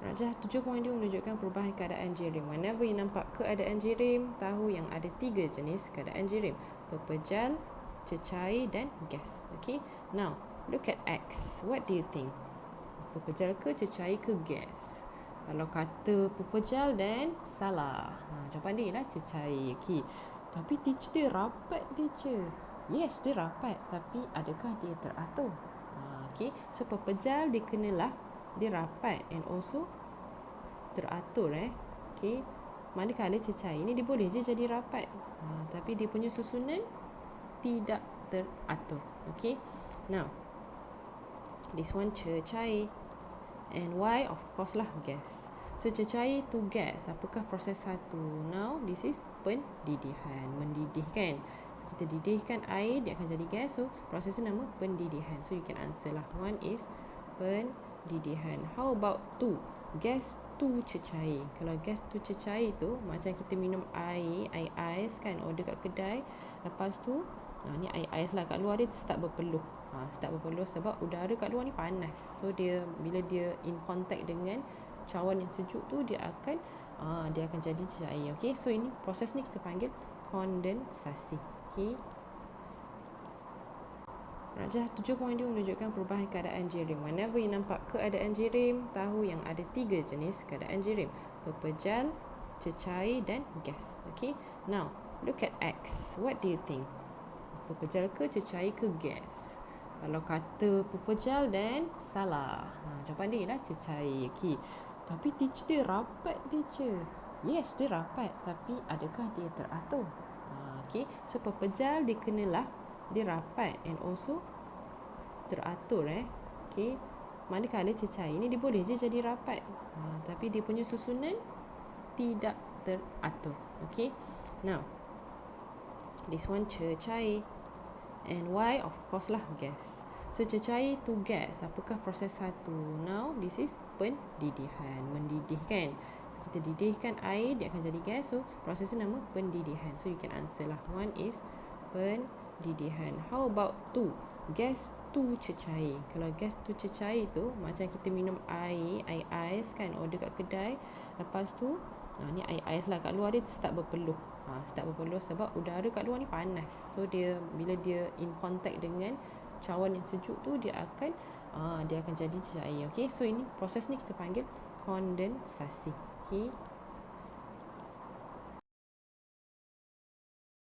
Rajah 7.2 menunjukkan perubahan keadaan jirim. Whenever you nampak keadaan jirim, tahu yang ada 3 jenis keadaan jirim: pepejal, cecair dan gas. Okay, now look at X. What do you think? Pepejal ke, cecair ke, gas? Kalau kata pepejal, then salah. Jawapan dia ialah cecair. Okay, tapi teacher dia rapat, teacher. Yes, dia rapat, tapi adakah dia teratur? Okay, so pepejal dia kenalah dia rapat and also teratur. Okay, manakala cecair ni dia boleh je jadi rapat, tapi dia punya susunan tidak teratur. Okay, now this one cecair, and why? Of course lah, gas. So cecair to gas, apakah proses satu? Now this is pendidihan, mendidih kan. Kita didihkan air, dia akan jadi gas. So proses nama pendidihan. So you can answer lah. One is pendidihan. How about two? Gas to cecair. Kalau gas to cecair tu macam kita minum air ais kan, order kat kedai. Lepas tu ni air ais lah, kat luar dia start berpeluh. Start berpeluh sebab udara kat luar ni panas. So dia bila dia in contact dengan cawan yang sejuk tu, dia akan jadi cair. Okay, so ini proses ni kita panggil kondensasi. Okay, Rajah 7.2 menunjukkan perubahan keadaan jirim. Whenever you nampak keadaan jirim, tahu yang ada 3 jenis keadaan jirim: pepejal, cecair dan gas. Okay, now look at X. What do you think? Pepejal ke, cecair ke, gas? Kalau kata pepejal, then salah. Jawapan dia ialah cecair. Okay, tapi teacher dia rapat, teacher. Yes, dia rapat, tapi adakah dia teratur? Okay, so pepejal dia kenalah dia rapat and also teratur. Okay, manakala cecair ni dia boleh je jadi rapat, tapi dia punya susunan tidak teratur. Okay, now this one cecair, and why? Of course lah, gas. So cecair to gas, apakah proses satu? Now this is pendidihan, mendidih kan. Kita didihkan air, dia akan jadi gas. So proses nama pendidihan. So you can answer lah. One is pendidihan. How about two? Gas to cecair. Kalau gas to cecair tu macam kita minum air ais kan, order kat kedai. Lepas tu ni air ais lah, kat luar dia start berpeluh. Start berpeluh sebab udara kat luar ni panas. So dia bila dia in contact dengan cawan yang sejuk tu, dia akan jadi cair. Okay, so ini proses ni kita panggil kondensasi. Okay,